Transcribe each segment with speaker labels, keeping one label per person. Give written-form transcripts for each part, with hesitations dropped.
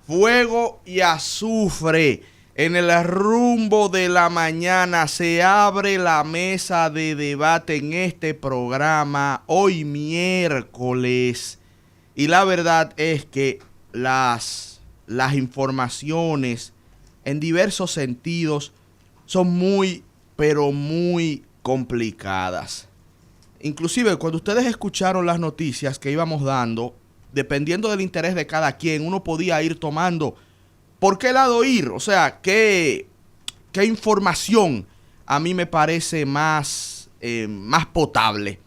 Speaker 1: Fuego y azufre. En el rumbo de la mañana se abre la mesa de debate en este programa hoy miércoles. Y la verdad es que las informaciones en diversos sentidos son muy, pero muy complicadas. Inclusive cuando ustedes escucharon las noticias que íbamos dando, dependiendo del interés de cada quien, uno podía ir tomando por qué lado ir. O sea, qué información a mí me parece más potable.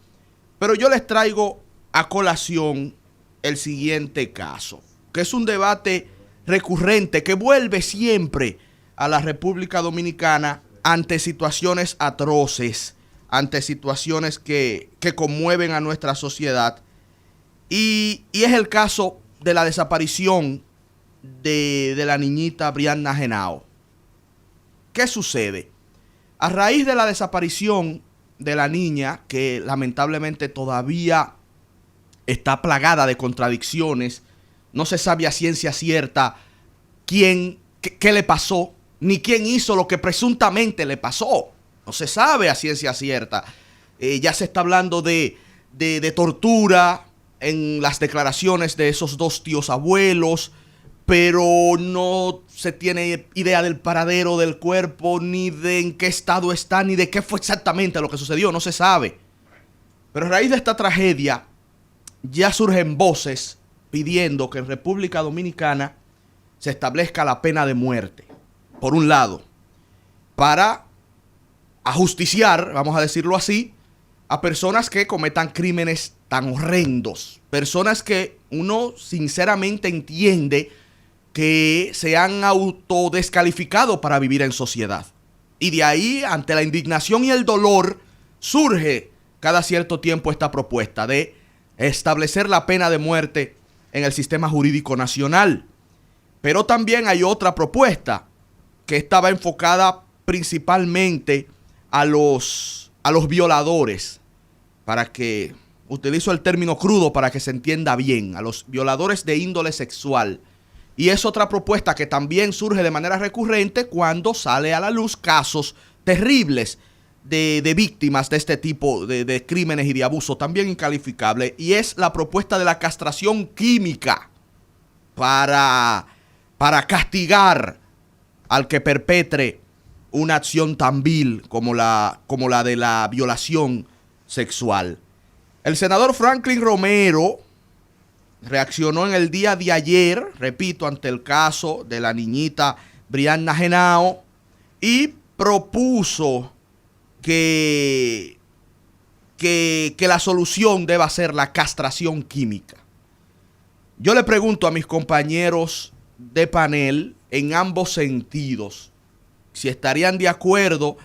Speaker 1: Pero yo les traigo a colación el siguiente caso, que es un debate recurrente que vuelve siempre a la República Dominicana ante situaciones atroces, ante situaciones que conmueven a nuestra sociedad. Y es el caso de la desaparición de la niñita Brianna Henao. ¿Qué sucede? A raíz de la desaparición de la niña, que lamentablemente todavía está plagada de contradicciones, no se sabe a ciencia cierta qué le pasó, ni quién hizo lo que presuntamente le pasó. No se sabe a ciencia cierta. Ya se está hablando de tortura en las declaraciones de esos dos tíos abuelos, pero no se tiene idea del paradero del cuerpo, ni de en qué estado está, ni de qué fue exactamente lo que sucedió, no se sabe. Pero a raíz de esta tragedia, ya surgen voces pidiendo que en República Dominicana se establezca la pena de muerte, por un lado, para ajusticiar, vamos a decirlo así, a personas que cometan crímenes tan horrendos, personas que uno sinceramente entiende que se han autodescalificado para vivir en sociedad. Y de ahí, ante la indignación y el dolor, surge cada cierto tiempo esta propuesta de establecer la pena de muerte en el sistema jurídico nacional. Pero también hay otra propuesta que estaba enfocada principalmente a los violadores, para que, utilizo el término crudo para que se entienda bien, a los violadores de índole sexual. Y es otra propuesta que también surge de manera recurrente cuando sale a la luz casos terribles de víctimas de este tipo de crímenes y de abuso también incalificable. Y es la propuesta de la castración química para castigar al que perpetre una acción tan vil como la de la violación sexual. El senador Franklin Romero reaccionó en el día de ayer, repito, ante el caso de la niñita Brianna Henao y propuso que la solución deba ser la castración química. Yo le pregunto a mis compañeros de panel en ambos sentidos si estarían de acuerdo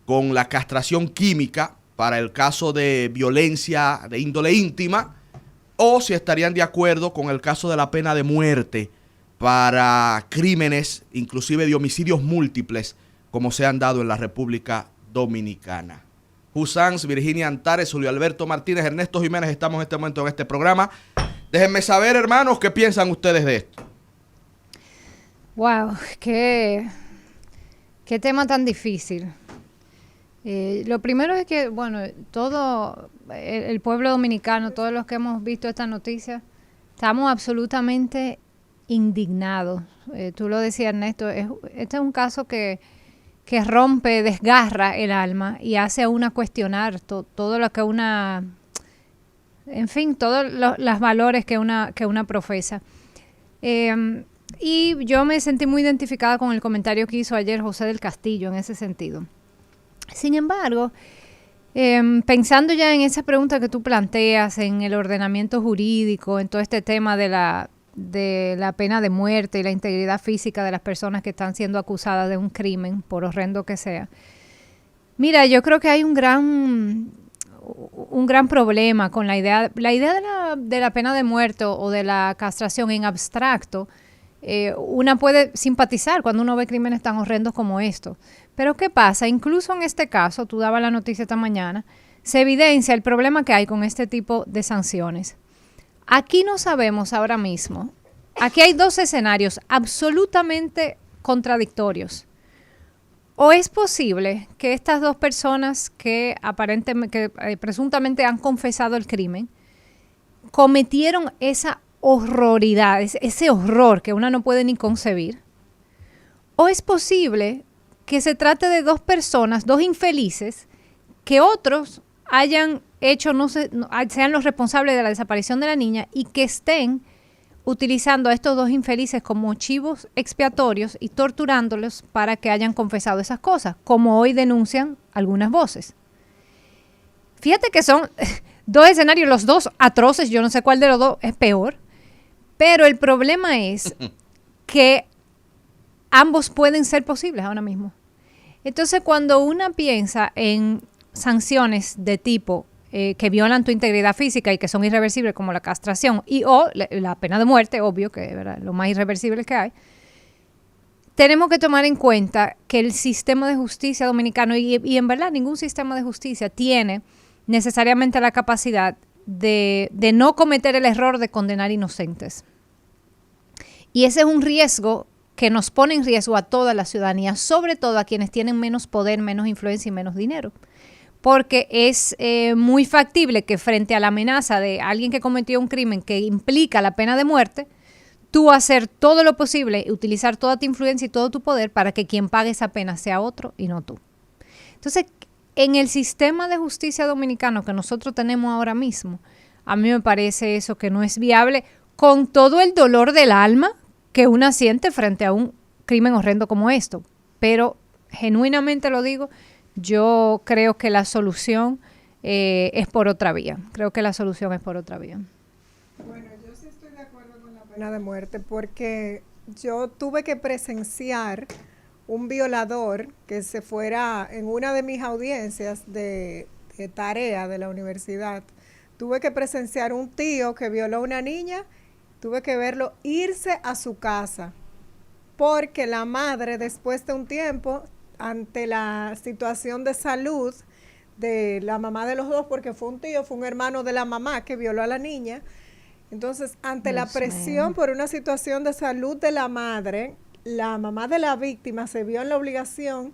Speaker 1: con la castración química para el caso de violencia de índole íntima, o si estarían de acuerdo con el caso de la pena de muerte para crímenes, inclusive de homicidios múltiples, como se han dado en la República Dominicana. Sanz, Virginia Antares, Julio Alberto Martínez, Ernesto Jiménez, estamos en este momento en este programa. Déjenme saber, hermanos, qué piensan ustedes de esto.
Speaker 2: Wow, qué tema tan difícil. Lo primero es que, bueno, todo el pueblo dominicano, todos los que hemos visto esta noticia, estamos absolutamente indignados. Tú lo decías, Ernesto, este es un caso que rompe, desgarra el alma y hace a una cuestionar todo lo que una, en fin, todos los valores que una profesa. Y yo me sentí muy identificada con el comentario que hizo ayer José del Castillo en ese sentido. Sin embargo, pensando ya en esa pregunta que tú planteas, en el ordenamiento jurídico, en todo este tema de la pena de muerte y la integridad física de las personas que están siendo acusadas de un crimen, por horrendo que sea. Mira, yo creo que hay un gran problema con la idea de la pena de muerte o de la castración en abstracto. Una puede simpatizar cuando uno ve crímenes tan horrendos como estos. Pero ¿qué pasa? Incluso en este caso, tú dabas la noticia esta mañana, se evidencia el problema que hay con este tipo de sanciones. Aquí no sabemos ahora mismo aquí hay dos escenarios absolutamente contradictorios. O es posible que estas dos personas que aparentemente, presuntamente han confesado el crimen, cometieron esa horroridad, ese horror que una no puede ni concebir. O es posible que se trate de dos personas, dos infelices, que otros hayan hecho, sean los responsables de la desaparición de la niña y que estén utilizando a estos dos infelices como chivos expiatorios y torturándolos para que hayan confesado esas cosas, como hoy denuncian algunas voces. Fíjate que son dos escenarios, los dos atroces, yo no sé cuál de los dos es peor, pero el problema es que ambos pueden ser posibles ahora mismo. Entonces, cuando una piensa en sanciones de tipo que violan tu integridad física y que son irreversibles, como la castración o la pena de muerte, obvio, que es lo más irreversible que hay, tenemos que tomar en cuenta que el sistema de justicia dominicano, y en verdad ningún sistema de justicia tiene necesariamente la capacidad de no cometer el error de condenar inocentes. Y ese es un riesgo que nos pone en riesgo a toda la ciudadanía, sobre todo a quienes tienen menos poder, menos influencia y menos dinero. Porque es muy factible que frente a la amenaza de alguien que cometió un crimen que implica la pena de muerte, tú hacer todo lo posible, utilizar toda tu influencia y todo tu poder para que quien pague esa pena sea otro y no tú. Entonces, en el sistema de justicia dominicano que nosotros tenemos ahora mismo, a mí me parece eso que no es viable, con todo el dolor del alma que una siente frente a un crimen horrendo como esto. Pero, genuinamente lo digo, yo creo que la solución es por otra vía. Creo que la solución es por otra vía.
Speaker 3: Bueno, yo sí estoy de acuerdo con la pena de muerte porque yo tuve que presenciar un violador que se fuera en una de mis audiencias de tarea de la universidad. Tuve que presenciar un tío que violó a una niña, tuve que verlo irse a su casa porque la madre, después de un tiempo, ante la situación de salud de la mamá de los dos, porque fue un tío, fue un hermano de la mamá que violó a la niña, entonces ante la presión por una situación de salud de la madre, la mamá de la víctima se vio en la obligación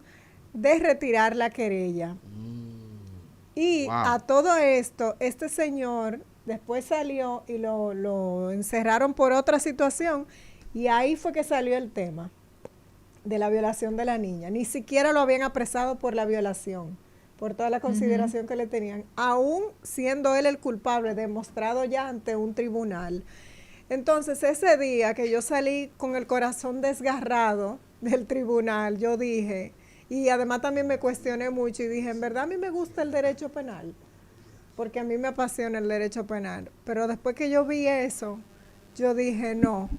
Speaker 3: de retirar la querella. Y a todo esto, este señor después salió y lo encerraron por otra situación y ahí fue que salió el tema de la violación de la niña. Ni siquiera lo habían apresado por la violación, por toda la consideración que le tenían, aún siendo él el culpable, demostrado ya ante un tribunal. Entonces, ese día que yo salí con el corazón desgarrado del tribunal, yo dije, y además también me cuestioné mucho y dije, en verdad a mí me gusta el derecho penal, porque a mí me apasiona el derecho penal. Pero después que yo vi eso, yo dije, no,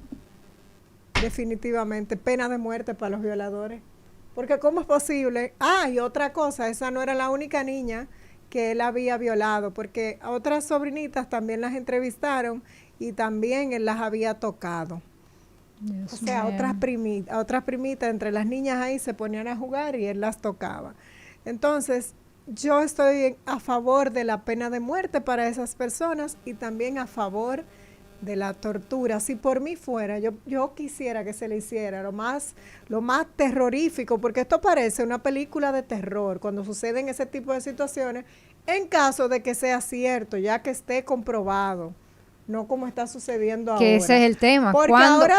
Speaker 3: definitivamente, pena de muerte para los violadores. Porque ¿cómo es posible? Y otra cosa, esa no era la única niña que él había violado, porque a otras sobrinitas también las entrevistaron y también él las había tocado. O sea, otras primitas, entre las niñas ahí se ponían a jugar y él las tocaba. Entonces, yo estoy a favor de la pena de muerte para esas personas y también a favor de la tortura. Si por mí fuera, yo quisiera que se le hiciera lo más terrorífico, porque esto parece una película de terror cuando suceden ese tipo de situaciones, en caso de que sea cierto, ya que esté comprobado, no como está sucediendo ahora.
Speaker 2: Que ese es el tema.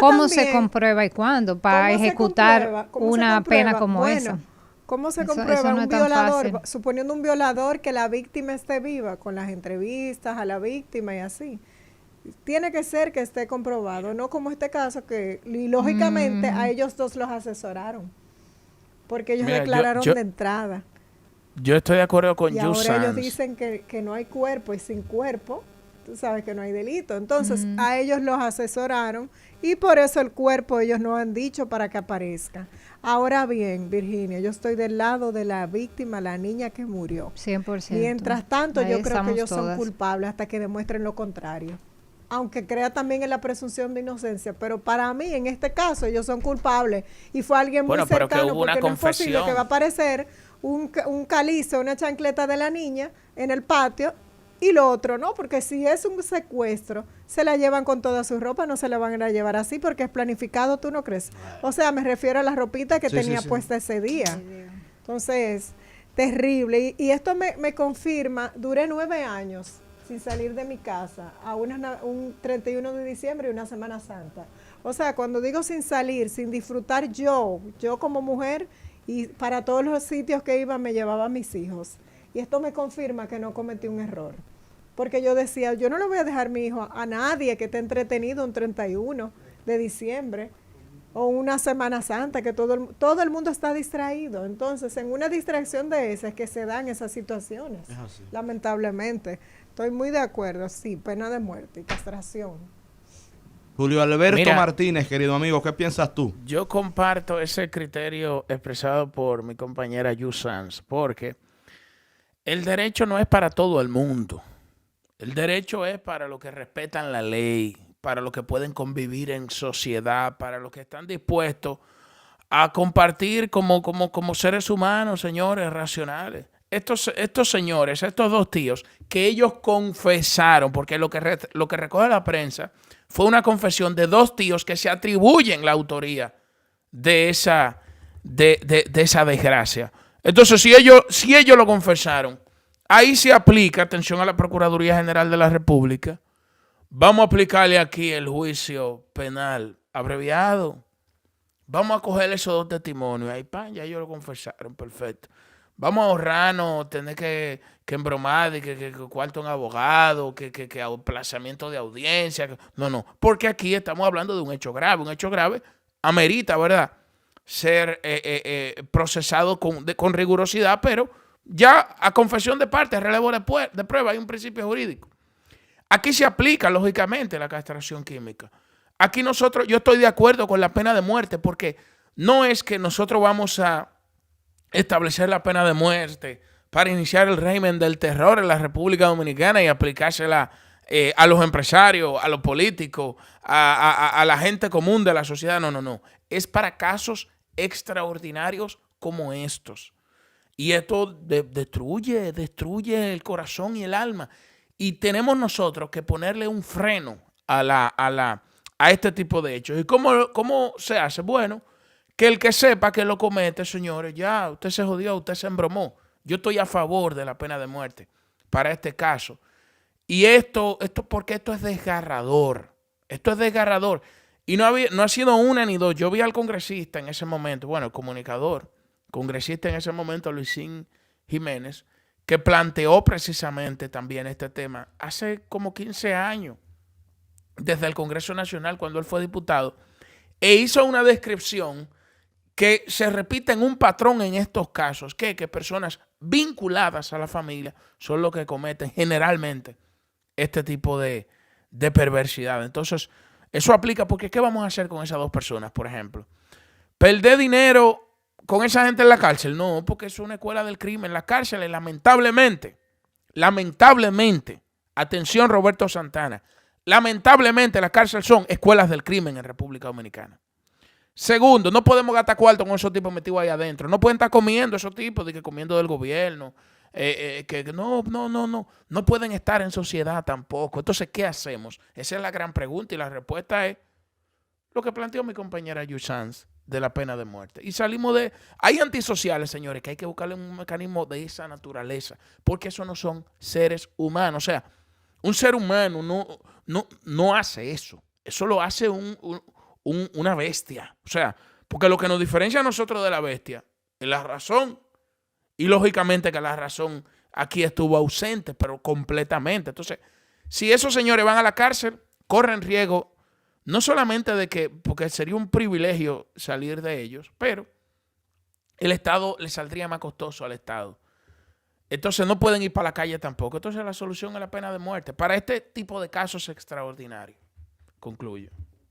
Speaker 2: ¿Cómo se comprueba y cuándo para ejecutar una pena como esa?
Speaker 3: ¿Cómo se comprueba un violador? Suponiendo un violador que la víctima esté viva, con las entrevistas a la víctima y así. Tiene que ser que esté comprobado, no como este caso que, y lógicamente, a ellos dos los asesoraron, porque ellos declararon de entrada.
Speaker 4: Yo estoy de acuerdo con Yu Sanz.
Speaker 3: Y ahora ellos dicen que no hay cuerpo, y sin cuerpo, tú sabes que no hay delito. Entonces, a ellos los asesoraron, y por eso el cuerpo ellos no han dicho para que aparezca. Ahora bien, Virginia, yo estoy del lado de la víctima, la niña que murió.
Speaker 2: 100%.
Speaker 3: Mientras tanto, yo creo que ellos son culpables hasta que demuestren lo contrario. Aunque crea también en la presunción de inocencia, pero para mí, en este caso, ellos son culpables y fue alguien muy cercano, porque no es posible que va a aparecer un calizo, una chancleta de la niña en el patio y lo otro no, porque si es un secuestro, se la llevan con toda su ropa, no se la van a llevar así porque es planificado, ¿tú no crees? O sea, me refiero a la ropita que tenía puesta ese día. Entonces, terrible. Y esto me confirma, duré 9 años sin salir de mi casa a un 31 de diciembre y una Semana Santa. O sea, cuando digo sin salir, sin disfrutar yo como mujer, y para todos los sitios que iba me llevaba a mis hijos. Y esto me confirma que no cometí un error. Porque yo decía, yo no le voy a dejar mi hijo a nadie que esté entretenido un 31 de diciembre o una Semana Santa, que todo el mundo está distraído. Entonces, en una distracción de esas es que se dan esas situaciones, lamentablemente. Estoy muy de acuerdo, sí, pena de muerte y castración.
Speaker 1: Julio Alberto Martínez, querido amigo, ¿qué piensas tú?
Speaker 4: Yo comparto ese criterio expresado por mi compañera Yu Sanz, porque el derecho no es para todo el mundo. El derecho es para los que respetan la ley, para los que pueden convivir en sociedad, para los que están dispuestos a compartir como seres humanos, señores, racionales. Estos señores, estos dos tíos, que ellos confesaron, porque lo que recoge la prensa fue una confesión de dos tíos que se atribuyen la autoría de esa desgracia. Entonces, si ellos lo confesaron, ahí se aplica, atención a la Procuraduría General de la República, vamos a aplicarle aquí el juicio penal abreviado. Vamos a coger esos dos testimonios. Ahí, ya ellos lo confesaron, perfecto. Vamos a ahorrarnos, tener que embromar, que cuarto un abogado, que aplazamiento de audiencia. No, porque aquí estamos hablando de un hecho grave. Un hecho grave amerita, ¿verdad?, ser procesado con rigurosidad, pero ya a confesión de parte, relevo de prueba, hay un principio jurídico. Aquí se aplica, lógicamente, la castración química. Aquí yo estoy de acuerdo con la pena de muerte, porque no es que nosotros vamos a establecer la pena de muerte para iniciar el régimen del terror en la República Dominicana y aplicársela a los empresarios, a los políticos, a la gente común de la sociedad. No. Es para casos extraordinarios como estos. Y esto destruye el corazón y el alma. Y tenemos nosotros que ponerle un freno a este tipo de hechos. ¿Y cómo se hace? Bueno, que el que sepa que lo comete, señores, ya, usted se jodió, usted se embromó. Yo estoy a favor de la pena de muerte para este caso. Y porque esto es desgarrador. Esto es desgarrador. Y no ha sido una ni dos. Yo vi al congresista en ese momento, bueno, el congresista en ese momento, Luisín Jiménez, que planteó precisamente también este tema hace como 15 años, desde el Congreso Nacional, cuando él fue diputado, e hizo una descripción que se repite en un patrón en estos casos, que personas vinculadas a la familia son los que cometen generalmente este tipo de perversidad. Entonces, eso aplica porque ¿qué vamos a hacer con esas dos personas, por ejemplo? ¿Perder dinero con esa gente en la cárcel? No, porque es una escuela del crimen. Las cárceles, lamentablemente, atención Roberto Santana, lamentablemente las cárceles son escuelas del crimen en República Dominicana. Segundo, no podemos gastar cuarto con esos tipos metidos ahí adentro. No pueden estar comiendo esos tipos, comiendo del gobierno. No pueden estar en sociedad tampoco. Entonces, ¿qué hacemos? Esa es la gran pregunta y la respuesta es lo que planteó mi compañera Yu Sanz de la pena de muerte. Y salimos hay antisociales, señores, que hay que buscarle un mecanismo de esa naturaleza, porque eso no son seres humanos. O sea, un ser humano no hace eso. Eso lo hace una bestia. O sea, porque lo que nos diferencia a nosotros de la bestia es la razón. Y lógicamente que la razón aquí estuvo ausente, pero completamente. Entonces, si esos señores van a la cárcel, corren riesgo, no solamente porque sería un privilegio salir de ellos, pero el Estado le saldría más costoso al Estado. Entonces no pueden ir para la calle tampoco. Entonces la solución es la pena de muerte para este tipo de casos extraordinarios. Concluyo.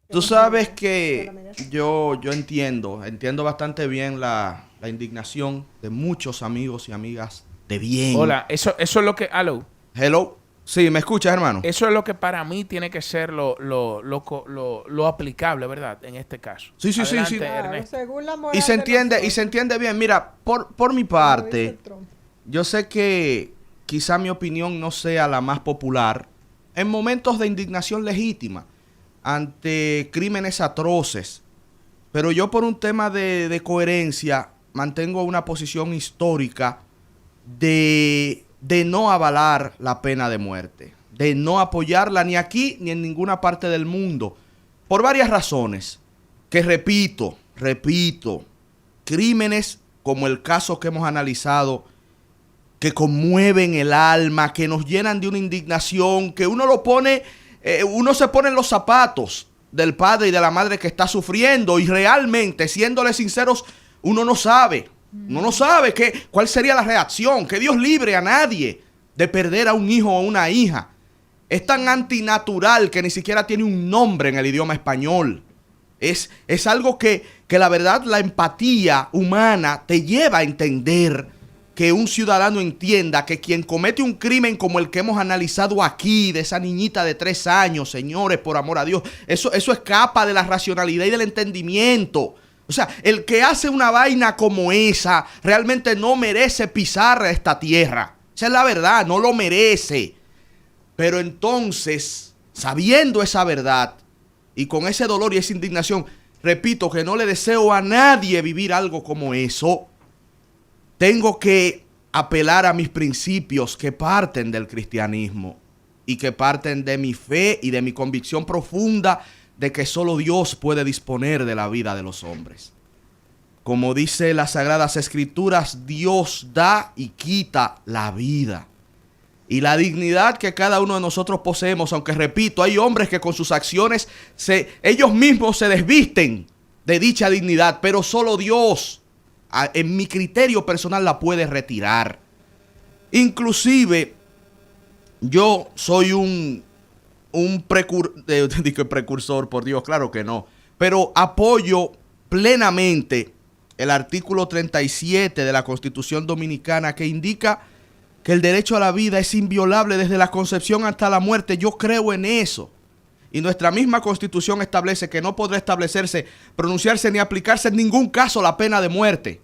Speaker 1: Tú sabes que yo entiendo bastante bien la indignación de muchos amigos y amigas de bien.
Speaker 4: Hola, eso es lo que...
Speaker 1: Hello. Sí, ¿me escuchas, hermano?
Speaker 4: Eso es lo que para mí tiene que ser lo aplicable, ¿verdad? En este caso.
Speaker 1: Sí.
Speaker 3: Claro, según la moral
Speaker 1: y se entiende bien. Mira, por mi parte, yo sé que quizá mi opinión no sea la más popular en momentos de indignación legítima ante crímenes atroces. Pero yo, por un tema de coherencia, mantengo una posición histórica de no avalar la pena de muerte, de no apoyarla ni aquí ni en ninguna parte del mundo, por varias razones, que repito, crímenes como el caso que hemos analizado, que conmueven el alma, que nos llenan de una indignación, que uno se pone en los zapatos del padre y de la madre que está sufriendo, y realmente, siéndole sinceros, uno no sabe cuál sería la reacción. Que Dios libre a nadie de perder a un hijo o una hija. Es tan antinatural que ni siquiera tiene un nombre en el idioma español. Es algo que la verdad, la empatía humana te lleva a entender, que un ciudadano entienda que quien comete un crimen como el que hemos analizado aquí, de esa niñita de 3 años, señores, por amor a Dios, eso escapa de la racionalidad y del entendimiento. O sea, el que hace una vaina como esa realmente no merece pisar esta tierra. Esa es la verdad, no lo merece. Pero entonces, sabiendo esa verdad y con ese dolor y esa indignación, repito que no le deseo a nadie vivir algo como eso, tengo que apelar a mis principios que parten del cristianismo y que parten de mi fe y de mi convicción profunda de que solo Dios puede disponer de la vida de los hombres. Como dice las Sagradas Escrituras, Dios da y quita la vida. Y la dignidad que cada uno de nosotros poseemos, aunque repito, hay hombres que con sus acciones ellos mismos se desvisten de dicha dignidad, pero solo Dios, en mi criterio personal, la puede retirar. Inclusive, yo soy un precursor, por Dios, claro que no, pero apoyo plenamente el artículo 37 de la Constitución Dominicana, que indica que el derecho a la vida es inviolable desde la concepción hasta la muerte. Yo creo en eso. Y nuestra misma Constitución establece que no podrá establecerse, pronunciarse ni aplicarse en ningún caso la pena de muerte.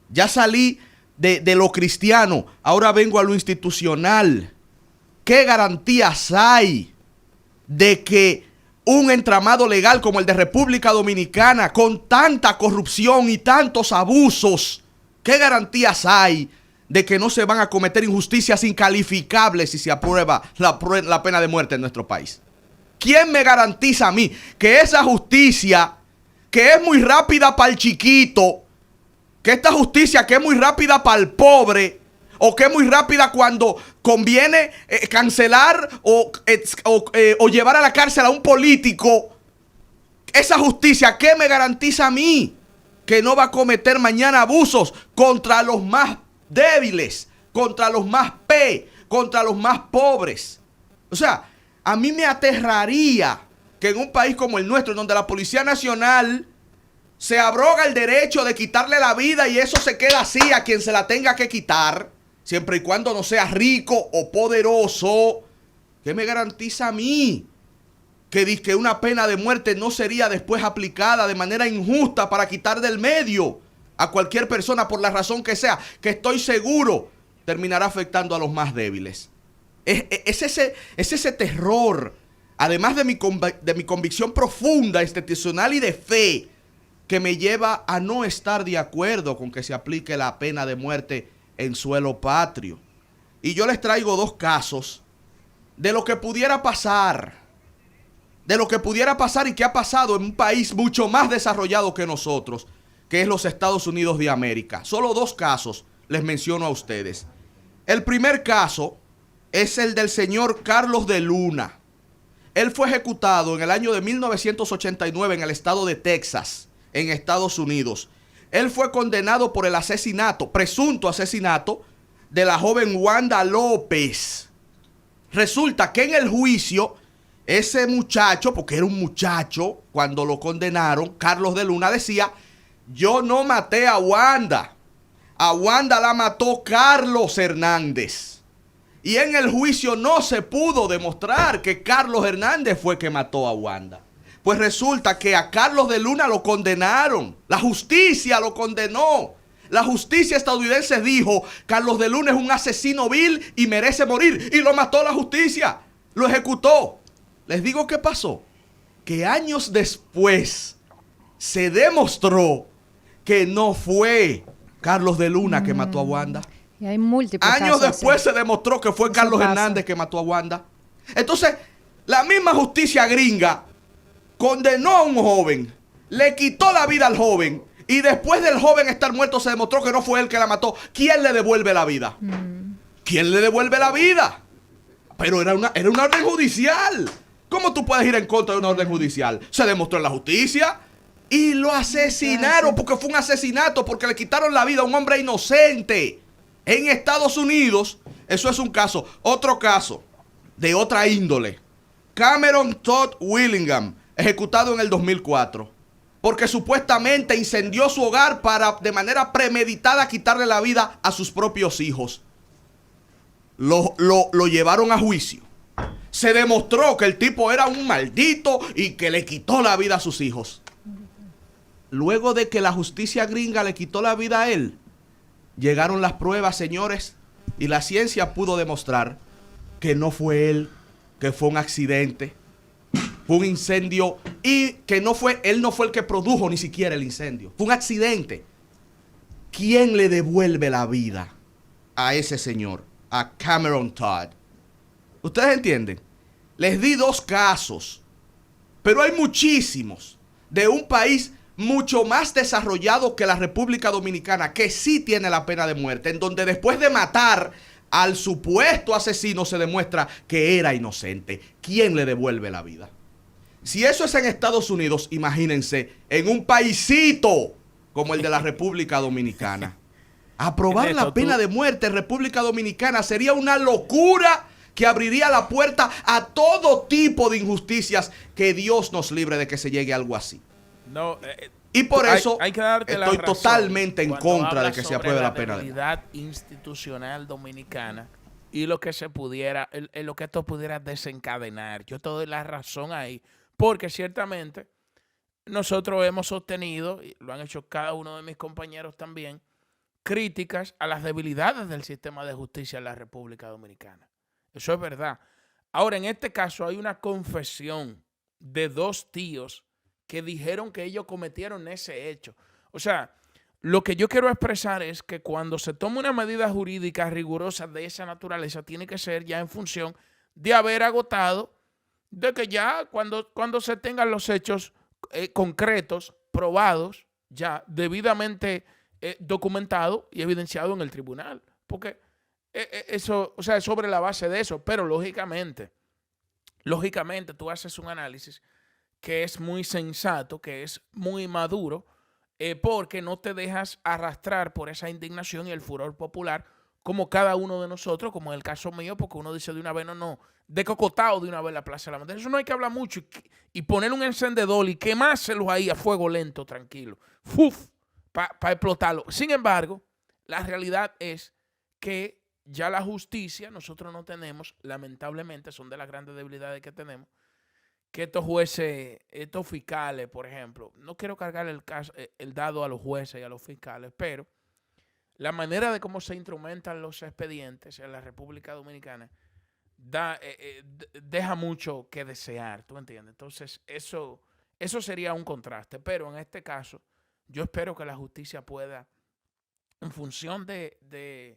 Speaker 1: Ya salí de lo cristiano, ahora vengo a lo institucional. ¿Qué garantías hay de que un entramado legal como el de República Dominicana, con tanta corrupción y tantos abusos, qué garantías hay de que no se van a cometer injusticias incalificables si se aprueba la pena de muerte en nuestro país? ¿Quién me garantiza a mí que esa justicia, que es muy rápida para el chiquito, que esta justicia que es muy rápida para el pobre, o que es muy rápida cuando conviene cancelar o llevar a la cárcel a un político, esa justicia, ¿qué me garantiza a mí que no va a cometer mañana abusos contra los más débiles, contra los más contra los más pobres? O sea, a mí me aterraría que en un país como el nuestro, donde la Policía Nacional se abroga el derecho de quitarle la vida y eso se queda así a quien se la tenga que quitar, siempre y cuando no sea rico o poderoso, ¿qué me garantiza a mí que una pena de muerte no sería después aplicada de manera injusta para quitar del medio a cualquier persona, por la razón que sea, que estoy seguro terminará afectando a los más débiles? Es ese terror, además de mi convicción profunda, institucional y de fe, que me lleva a no estar de acuerdo con que se aplique la pena de muerte en suelo patrio. Y yo les traigo 2 casos de lo que pudiera pasar, y que ha pasado en un país mucho más desarrollado que nosotros, que es los Estados Unidos de América. Solo 2 casos les menciono a ustedes. El primer caso es el del señor Carlos de Luna. Él fue ejecutado en el año de 1989 en el estado de Texas, en Estados Unidos. Él fue condenado por el presunto asesinato de la joven Wanda López. Resulta que en el juicio, ese muchacho, porque era un muchacho cuando lo condenaron, Carlos de Luna decía: yo no maté a Wanda la mató Carlos Hernández. Y en el juicio no se pudo demostrar que Carlos Hernández fue que mató a Wanda. Pues resulta que a Carlos de Luna lo condenaron. La justicia lo condenó. La justicia estadounidense dijo: Carlos de Luna es un asesino vil y merece morir. Y lo mató la justicia. Lo ejecutó. Les digo qué pasó. Que años después se demostró que no fue Carlos de Luna que mató a Wanda.
Speaker 2: Y hay múltiples
Speaker 1: Años
Speaker 2: casos
Speaker 1: después
Speaker 2: así.
Speaker 1: se demostró que fue
Speaker 2: Eso
Speaker 1: Carlos
Speaker 2: pasa.
Speaker 1: Hernández que mató a Wanda. Entonces, la misma justicia gringa condenó a un joven, le quitó la vida al joven, y después del joven estar muerto se demostró que no fue él que la mató. ¿Quién le devuelve la vida? ¿Quién le devuelve la vida? Pero era una orden judicial. ¿Cómo tú puedes ir en contra de una orden judicial? Se demostró en la justicia y lo asesinaron porque fue un asesinato, porque le quitaron la vida a un hombre inocente. En Estados Unidos, eso es un caso. Otro caso de otra índole. Cameron Todd Willingham, ejecutado en el 2004, porque supuestamente incendió su hogar para de manera premeditada quitarle la vida a sus propios hijos. Lo llevaron a juicio. Se demostró que el tipo era un maldito y que le quitó la vida a sus hijos. Luego de que la justicia gringa le quitó la vida a él, llegaron las pruebas, señores, y la ciencia pudo demostrar que no fue él, que fue un accidente, fue un incendio, y que él no fue el que produjo ni siquiera el incendio. Fue un accidente. ¿Quién le devuelve la vida a ese señor, a Cameron Todd? ¿Ustedes entienden? Les di 2 casos, pero hay muchísimos de un país mucho más desarrollado que la República Dominicana, que sí tiene la pena de muerte, en donde después de matar al supuesto asesino se demuestra que era inocente. ¿Quién le devuelve la vida? Si eso es en Estados Unidos, imagínense en un paisito como el de la República Dominicana. Aprobar la pena de muerte en República Dominicana sería una locura que abriría la puerta a todo tipo de injusticias. Que Dios nos libre de que se llegue a algo así.
Speaker 4: No,
Speaker 1: Y por eso
Speaker 4: hay que darte la
Speaker 1: estoy
Speaker 4: razón
Speaker 1: totalmente en
Speaker 4: cuando
Speaker 1: contra de
Speaker 4: hablas
Speaker 1: que se
Speaker 4: sobre
Speaker 1: apruebe la pena de muerte.
Speaker 4: debilidad institucional dominicana y lo que se pudiera, lo que esto pudiera desencadenar. Yo te doy la razón ahí, porque ciertamente nosotros hemos sostenido, y lo han hecho cada uno de mis compañeros también, críticas a las debilidades del sistema de justicia en la República Dominicana. Eso es verdad. Ahora, en este caso hay una confesión de 2 tíos que dijeron que ellos cometieron ese hecho. O sea, lo que yo quiero expresar es que cuando se toma una medida jurídica rigurosa de esa naturaleza, tiene que ser ya en función de haber agotado, de que ya cuando se tengan los hechos concretos, probados, ya debidamente documentado y evidenciado en el tribunal. Porque eso, o sea, es sobre la base de eso. Pero lógicamente, tú haces un análisis que es muy sensato, que es muy maduro, porque no te dejas arrastrar por esa indignación y el furor popular, como cada uno de nosotros, como en el caso mío, porque uno dice de una vez, no, de cocotado de una vez la Plaza de la Bandera. Eso no hay que hablar mucho y poner un encendedor y quemárselos ahí a fuego lento, tranquilo, para explotarlo. Sin embargo, la realidad es que ya la justicia, nosotros no tenemos, lamentablemente, son de las grandes debilidades que tenemos, que estos jueces, estos fiscales, por ejemplo, no quiero cargar el dado a los jueces y a los fiscales, pero la manera de cómo se instrumentan los expedientes en la República Dominicana deja mucho que desear, ¿tú entiendes? Entonces, eso sería un contraste, pero en este caso, yo espero que la justicia pueda, en función de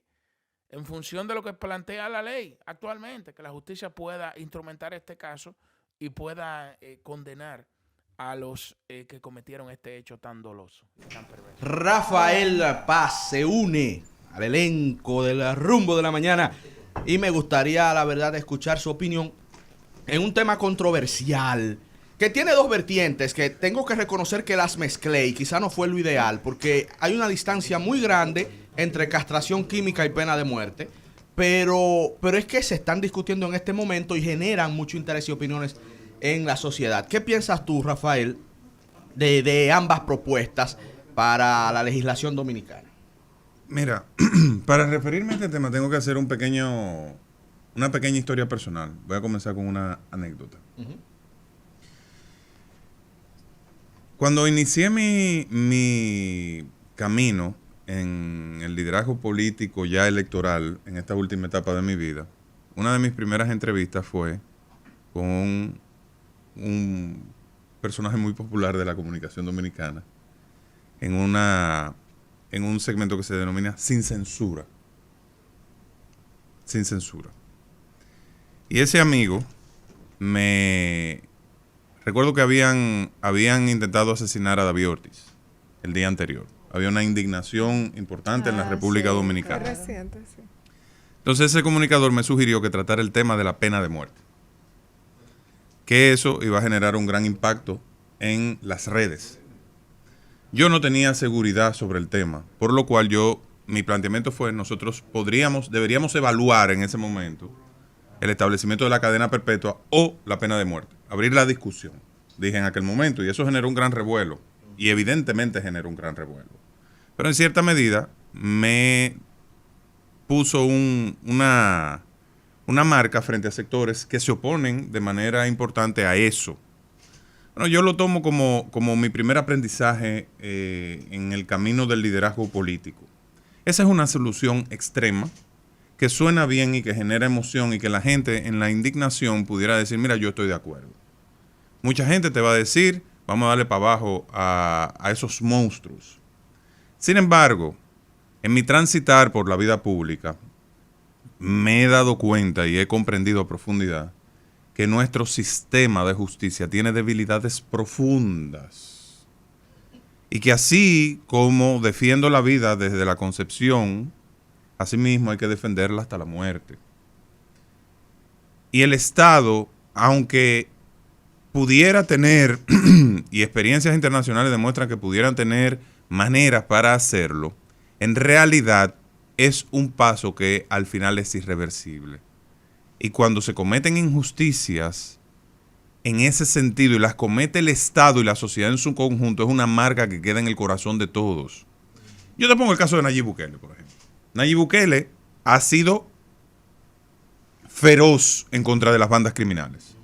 Speaker 4: lo que plantea la ley actualmente, que la justicia pueda instrumentar este caso y pueda condenar a los que cometieron este hecho tan doloso, tan perverso.
Speaker 1: Rafael Paz se une al elenco del Rumbo de la Mañana y me gustaría, la verdad, escuchar su opinión en un tema controversial que tiene 2 vertientes que tengo que reconocer que las mezclé y quizá no fue lo ideal porque hay una distancia muy grande entre castración química y pena de muerte, pero es que se están discutiendo en este momento y generan mucho interés y opiniones en la sociedad. ¿Qué piensas tú, Rafael, de ambas propuestas para la legislación dominicana?
Speaker 5: Mira, para referirme a este tema tengo que hacer una pequeña historia personal. Voy a comenzar con una anécdota. Cuando inicié mi camino en el liderazgo político ya electoral en esta última etapa de mi vida, una de mis primeras entrevistas fue con un personaje muy popular de la comunicación dominicana en un segmento que se denomina Sin Censura. Sin Censura. Y ese amigo recuerdo que habían intentado asesinar a David Ortiz el día anterior. Había una indignación importante en la República Dominicana.
Speaker 3: Reciente, sí.
Speaker 5: Entonces ese comunicador me sugirió que tratara el tema de la pena de muerte. Que eso iba a generar un gran impacto en las redes. Yo no tenía seguridad sobre el tema, por lo cual mi planteamiento fue, nosotros deberíamos evaluar en ese momento el establecimiento de la cadena perpetua o la pena de muerte. Abrir la discusión, dije en aquel momento, y eso generó un gran revuelo, y evidentemente generó un gran revuelo. Pero en cierta medida me puso una marca frente a sectores que se oponen de manera importante a eso. Bueno, yo lo tomo como mi primer aprendizaje en el camino del liderazgo político. Esa es una solución extrema que suena bien y que genera emoción y que la gente en la indignación pudiera decir, mira, yo estoy de acuerdo. Mucha gente te va a decir, vamos a darle para abajo a esos monstruos. Sin embargo, en mi transitar por la vida pública, me he dado cuenta y he comprendido a profundidad que nuestro sistema de justicia tiene debilidades profundas. Y que así como defiendo la vida desde la concepción, asimismo hay que defenderla hasta la muerte. Y el Estado, aunque pudiera tener, y experiencias internacionales demuestran que pudieran tener maneras para hacerlo, en realidad es un paso que al final es irreversible. Y cuando se cometen injusticias en ese sentido y las comete el Estado y la sociedad en su conjunto, es una marca que queda en el corazón de todos. Yo te pongo el caso de Nayib Bukele, por ejemplo. Nayib Bukele ha sido feroz en contra de las bandas criminales.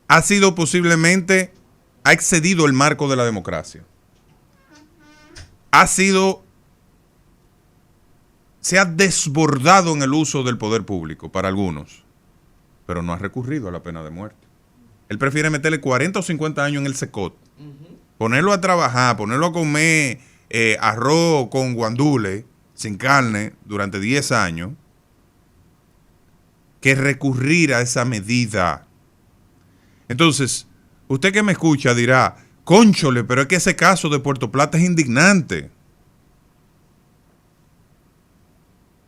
Speaker 5: Ha excedido el marco de la democracia. Se ha desbordado en el uso del poder público para algunos, pero no ha recurrido a la pena de muerte. Él prefiere meterle 40 o 50 años en el secot, ponerlo a trabajar, ponerlo a comer arroz con guandule, sin carne, durante 10 años, que recurrir a esa medida. Entonces, usted que me escucha dirá, cónchole, pero es que ese caso de Puerto Plata es indignante.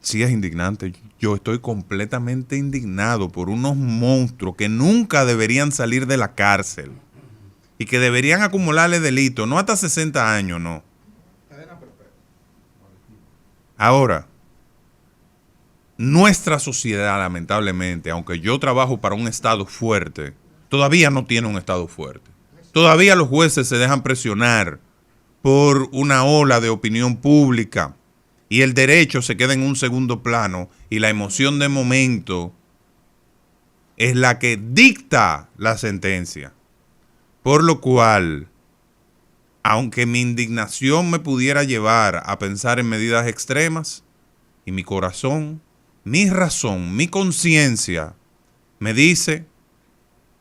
Speaker 5: Sí, es indignante. Yo estoy completamente indignado por unos monstruos que nunca deberían salir de la cárcel y que deberían acumularle delito, no hasta 60 años, no. Ahora, nuestra sociedad, lamentablemente, aunque yo trabajo para un Estado fuerte, todavía no tiene un Estado fuerte. Todavía los jueces se dejan presionar por una ola de opinión pública y el derecho se queda en un segundo plano y la emoción de momento es la que dicta la sentencia. Por lo cual, aunque mi indignación me pudiera llevar a pensar en medidas extremas, y mi corazón, mi razón, mi conciencia me dice,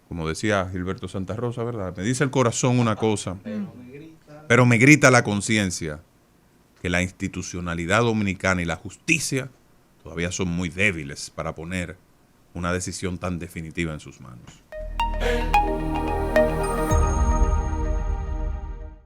Speaker 5: como decía Gilberto Santa Rosa, ¿verdad? Me dice el corazón una cosa, pero me grita la conciencia que la institucionalidad dominicana y la justicia todavía son muy débiles para poner una decisión tan definitiva en sus manos.